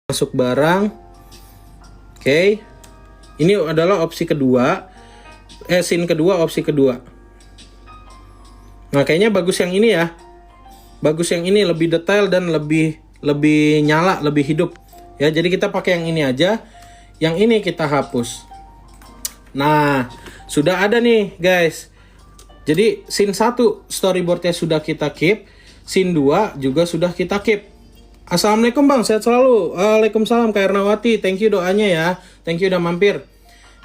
masuk barang. Oke. Ini adalah opsi kedua. Scene kedua, opsi kedua. Nah, kayaknya bagus yang ini ya. Bagus yang ini, lebih detail dan lebih nyala, lebih hidup. Ya, jadi kita pakai yang ini aja. Yang ini kita hapus. Nah, sudah ada nih, guys. Jadi scene 1 storyboardnya sudah kita keep, scene 2 juga sudah kita keep. Assalamualaikum Bang, sehat selalu. Waalaikumsalam Kak Ernawati, thank you doanya ya. Thank you udah mampir.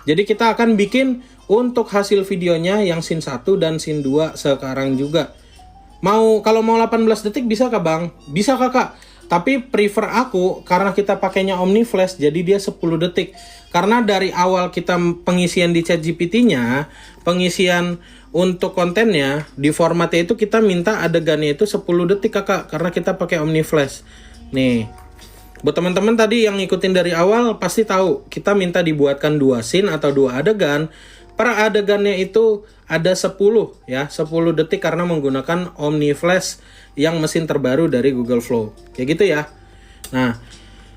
Jadi kita akan bikin untuk hasil videonya yang scene 1 dan scene 2 sekarang juga. Kalau mau 18 detik bisa Kak Bang? Bisa Kakak. Tapi prefer aku karena kita pakainya OmniFlash jadi dia 10 detik. Karena dari awal kita pengisian di ChatGPT-nya, pengisian untuk kontennya di formatnya itu kita minta adegannya itu 10 detik Kakak karena kita pakai OmniFlash. Nih. Buat teman-teman tadi yang ngikutin dari awal pasti tahu kita minta dibuatkan 2 scene atau 2 adegan. Per adegannya itu ada 10 ya, 10 detik karena menggunakan OmniFlash yang mesin terbaru dari Google Flow. Kayak gitu ya. Nah,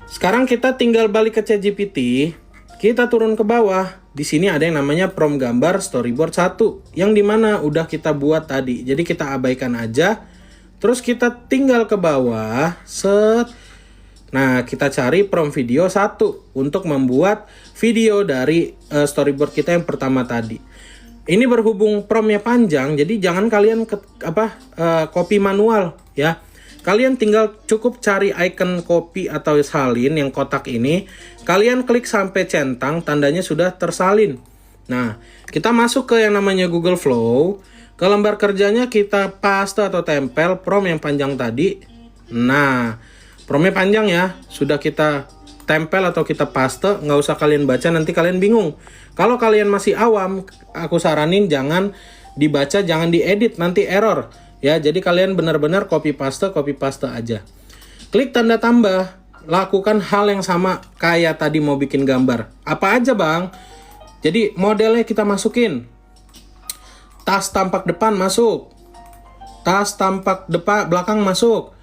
sekarang kita tinggal balik ke ChatGPT, kita turun ke bawah. Di sini ada yang namanya prompt gambar storyboard 1 yang dimana udah kita buat tadi. Jadi kita abaikan aja. Terus kita tinggal ke bawah, set. Nah, kita cari prompt video 1 untuk membuat video dari storyboard kita yang pertama tadi. Ini berhubung promptnya panjang, jadi jangan kalian copy manual ya. Kalian tinggal cukup cari icon copy atau salin yang kotak ini. Kalian klik sampai centang, tandanya sudah tersalin. Nah, kita masuk ke yang namanya Google Flow. Ke lembar kerjanya kita paste atau tempel prompt yang panjang tadi. Nah, promptnya panjang ya, sudah kita tempel atau kita paste, nggak usah kalian baca, nanti kalian bingung. Kalau kalian masih awam, aku saranin jangan dibaca, jangan diedit, nanti error. Ya, jadi kalian benar-benar copy paste aja. Klik tanda tambah, lakukan hal yang sama kayak tadi mau bikin gambar. Apa aja Bang? Jadi modelnya kita masukin. Tas tampak depan masuk. Tas tampak belakang masuk.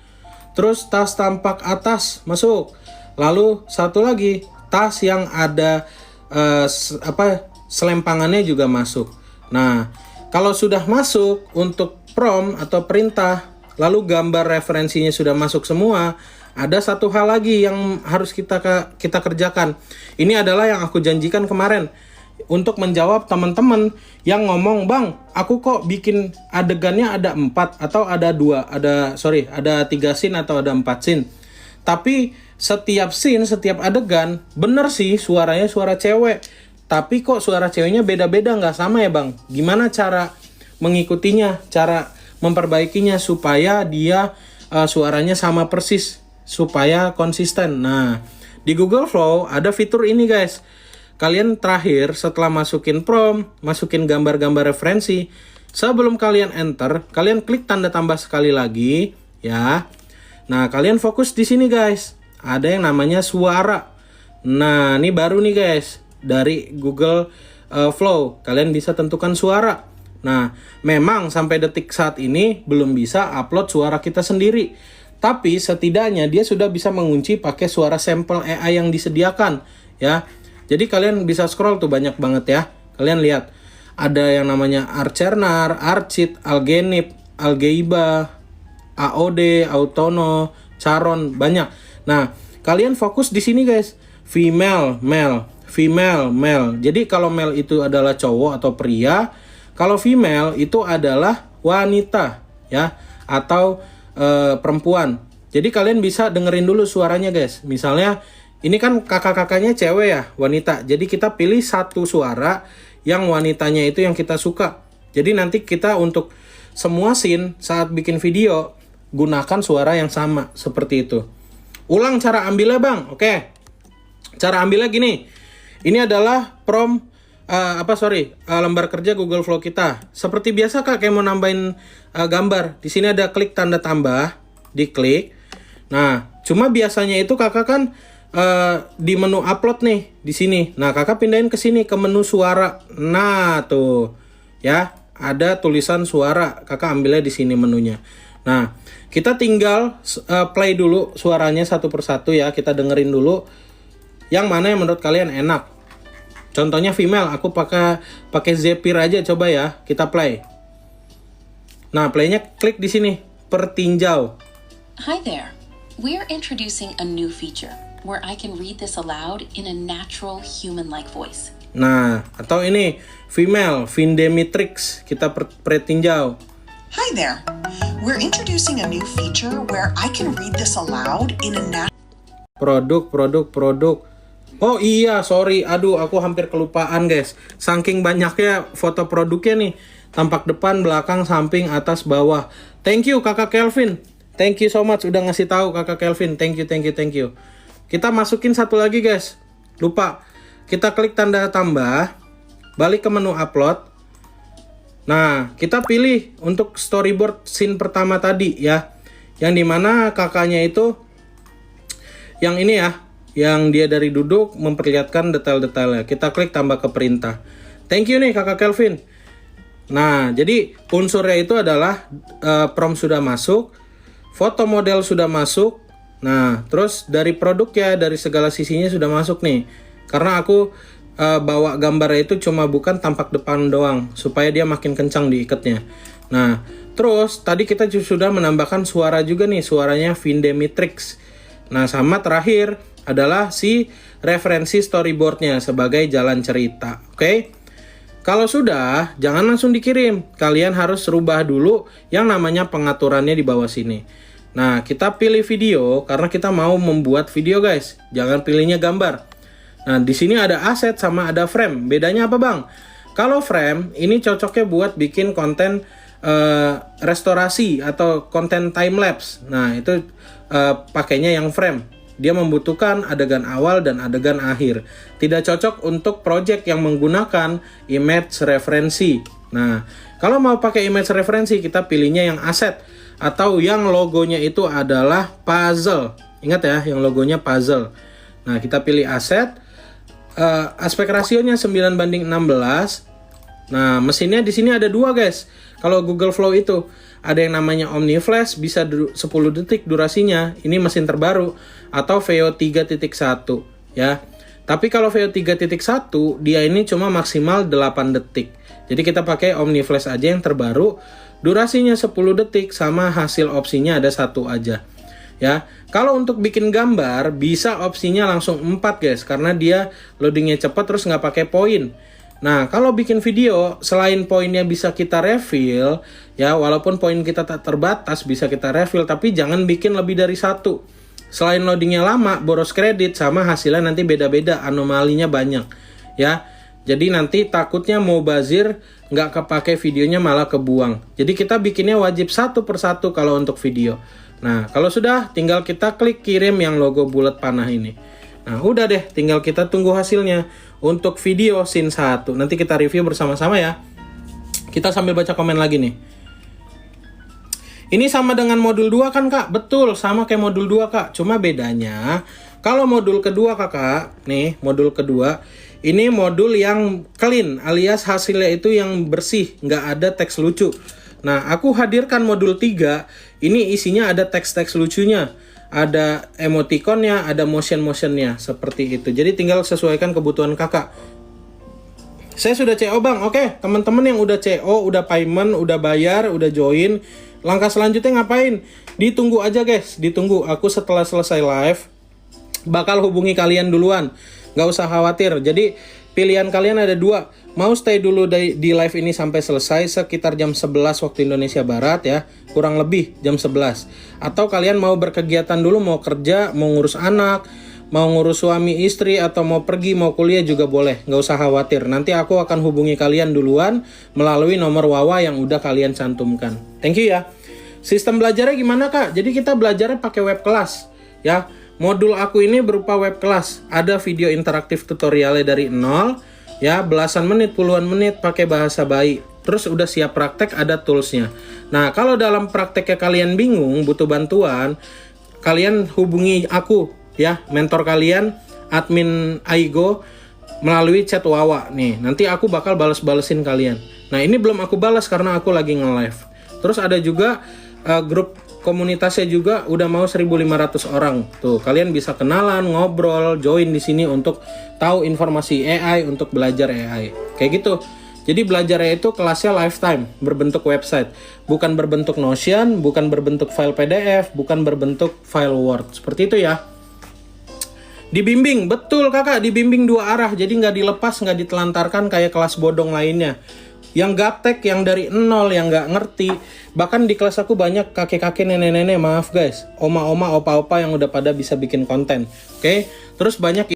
Terus tas tampak atas masuk. Lalu satu lagi, tas yang ada selempangannya juga masuk. Nah, kalau sudah masuk untuk prompt atau perintah, lalu gambar referensinya sudah masuk semua, ada satu hal lagi yang harus kita kerjakan. Ini adalah yang aku janjikan kemarin. Untuk menjawab teman-teman yang ngomong, Bang, aku kok bikin adegannya ada 4 atau ada 3 scene atau ada 4 scene. Tapi setiap scene, setiap adegan, bener sih suaranya suara cewek. Tapi kok suara ceweknya beda-beda, nggak sama ya Bang? Gimana cara mengikutinya, cara memperbaikinya supaya dia suaranya sama persis, supaya konsisten. Nah, di Google Flow ada fitur ini guys. Kalian terakhir setelah masukin prompt, masukin gambar-gambar referensi, sebelum kalian enter, kalian klik tanda tambah sekali lagi ya. Nah, kalian fokus di sini guys. Ada yang namanya suara. Nah, ini baru nih guys dari Google Flow. Kalian bisa tentukan suara. Nah, memang sampai detik saat ini belum bisa upload suara kita sendiri. Tapi setidaknya dia sudah bisa mengunci pakai suara sampel AI yang disediakan ya. Jadi kalian bisa scroll tuh banyak banget ya. Kalian lihat ada yang namanya Archernar, Archit, Algenip, Algeiba, AOD, Autono, Charon, banyak. Nah, kalian fokus di sini guys. Female, male, female, male. Jadi kalau male itu adalah cowok atau pria, kalau female itu adalah wanita ya atau perempuan. Jadi kalian bisa dengerin dulu suaranya guys. Misalnya ini kan kakak-kakaknya cewek ya, wanita. Jadi kita pilih satu suara yang wanitanya itu yang kita suka. Jadi nanti kita untuk semua scene saat bikin video gunakan suara yang sama seperti itu. Ulang cara ambilnya Bang. Oke. Cara ambilnya gini. Ini adalah prompt lembar kerja Google Flow kita. Seperti biasa Kak, kayak mau nambahin gambar. Di sini ada klik tanda tambah, diklik. Nah, cuma biasanya itu Kakak kan di menu upload nih di sini. Nah, Kakak pindahin ke sini ke menu suara. Nah, tuh. Ya, ada tulisan suara. Kakak ambilnya di sini menunya. Nah, kita tinggal play dulu suaranya satu persatu ya. Kita dengerin dulu yang mana yang menurut kalian enak. Contohnya female, aku pakai Zephyr aja, coba ya. Kita play. Nah, playnya klik di sini, pertinjau. Hi there. We're introducing a new feature where I can read this aloud in a natural human-like voice. Nah, atau ini female, Vindemitrix, kita pertinjau. Hi there. We're introducing a new feature where I can read this aloud in a Produk. Oh iya, sorry. Aduh, aku hampir kelupaan, guys. Saking banyaknya foto produknya nih. Tampak depan, belakang, samping, atas, bawah. Thank you, Kakak Kelvin. Thank you so much udah ngasih tahu, Kakak Kelvin. Thank you. Kita masukin satu lagi, guys. Lupa. Kita klik tanda tambah, balik ke menu upload. Nah, kita pilih untuk storyboard scene pertama tadi ya. Yang dimana kakaknya itu yang ini ya, yang dia dari duduk memperlihatkan detail-detailnya. Kita klik tambah ke perintah. Thank you nih Kakak Kelvin. Nah, jadi unsurnya itu adalah prompt sudah masuk, foto model sudah masuk. Nah, terus dari produknya, dari segala sisinya sudah masuk nih. Karena aku bawa gambarnya itu cuma bukan tampak depan doang, supaya dia makin kencang diikatnya. Nah, terus tadi kita sudah menambahkan suara juga nih, suaranya Vindemitrix. Nah, sama terakhir adalah si referensi storyboardnya sebagai jalan cerita. Oke? Kalau sudah, jangan langsung dikirim. Kalian harus rubah dulu yang namanya pengaturannya di bawah sini. Nah, kita pilih video karena kita mau membuat video, guys. Jangan pilihnya gambar. Nah, di sini ada aset sama ada frame. Bedanya apa, Bang? Kalau frame, ini cocoknya buat bikin konten restorasi atau konten time-lapse. Nah, itu pakainya yang frame. Dia membutuhkan adegan awal dan adegan akhir. Tidak cocok untuk project yang menggunakan image referensi. Nah, kalau mau pakai image referensi, kita pilihnya yang aset. Atau yang logonya itu adalah puzzle. Ingat ya, yang logonya puzzle. Nah, kita pilih aset. Aspek rasionya 9:16. Nah, mesinnya di sini ada dua, guys. Kalau Google Flow itu ada yang namanya OmniFlash, bisa 10 detik durasinya. Ini mesin terbaru atau VO 3.1 ya. Tapi kalau VO 3.1 dia ini cuma maksimal 8 detik. Jadi kita pakai OmniFlash aja yang terbaru. Durasinya 10 detik sama hasil opsinya ada satu aja. Ya, kalau untuk bikin gambar bisa opsinya langsung 4, guys, karena dia loadingnya cepat terus nggak pakai poin. Nah, kalau bikin video selain poinnya bisa kita refill ya, walaupun poin kita tak terbatas bisa kita refill, tapi jangan bikin lebih dari satu. Selain loadingnya lama, boros kredit, sama hasilnya nanti beda-beda, anomalinya banyak ya. Jadi nanti takutnya mau bazir nggak kepake videonya malah kebuang. Jadi kita bikinnya wajib satu persatu kalau untuk video. Nah, kalau sudah tinggal kita klik kirim yang logo bulat panah ini. Nah, udah deh, tinggal kita tunggu hasilnya untuk video scene 1. Nanti kita review bersama-sama ya. Kita sambil baca komen lagi nih. Ini sama dengan modul 2 kan, Kak? Betul, sama kayak modul 2, Kak. Cuma bedanya, kalau modul kedua, Kakak, nih, modul kedua, ini modul yang clean, alias hasilnya itu yang bersih, nggak ada teks lucu. Nah, aku hadirkan modul 3, ini isinya ada teks-teks lucunya, ada emoticonnya, ada motion-motionnya, seperti itu. Jadi tinggal sesuaikan kebutuhan kakak. Saya sudah CO, Bang. Oke, teman-teman yang udah CO, udah payment, udah bayar, udah join, langkah selanjutnya ngapain? Ditunggu aja, guys. Ditunggu. Aku setelah selesai live, bakal hubungi kalian duluan. Nggak usah khawatir. Jadi, pilihan kalian ada dua. Mau stay dulu di live ini sampai selesai sekitar jam 11 waktu Indonesia Barat ya. Kurang lebih jam 11. Atau kalian mau berkegiatan dulu, mau kerja, mau ngurus anak, mau ngurus suami istri, atau mau pergi, mau kuliah juga boleh. Nggak usah khawatir. Nanti aku akan hubungi kalian duluan melalui nomor Wawa yang udah kalian cantumkan. Thank you ya. Sistem belajarnya gimana, Kak? Jadi kita belajarnya pakai web kelas ya. Modul aku ini berupa web kelas. Ada video interaktif tutorialnya dari nol ya, belasan menit, puluhan menit pakai bahasa bayi. Terus udah siap praktek, ada toolsnya. Nah, kalau dalam prakteknya kalian bingung, butuh bantuan, kalian hubungi aku ya, mentor kalian, admin Aigo, melalui chat Wawa nih. Nanti aku bakal bales-balesin kalian. Nah, ini belum aku balas karena aku lagi nge-live. Terus ada juga grup komunitasnya juga udah mau 1.500 orang. Tuh, kalian bisa kenalan, ngobrol, join di sini untuk tahu informasi AI, untuk belajar AI. Kayak gitu. Jadi belajarnya itu kelasnya lifetime, berbentuk website. Bukan berbentuk Notion, bukan berbentuk file PDF, bukan berbentuk file Word. Seperti itu ya. Dibimbing, betul kakak, dibimbing 2 arah. Jadi nggak dilepas, nggak ditelantarkan kayak kelas bodong lainnya. Yang gaptek, yang dari nol, yang nggak ngerti. Bahkan di kelas aku banyak kakek-kakek, nenek-nenek, maaf guys. Oma-oma, opa-opa yang udah pada bisa bikin konten. Oke? Terus banyak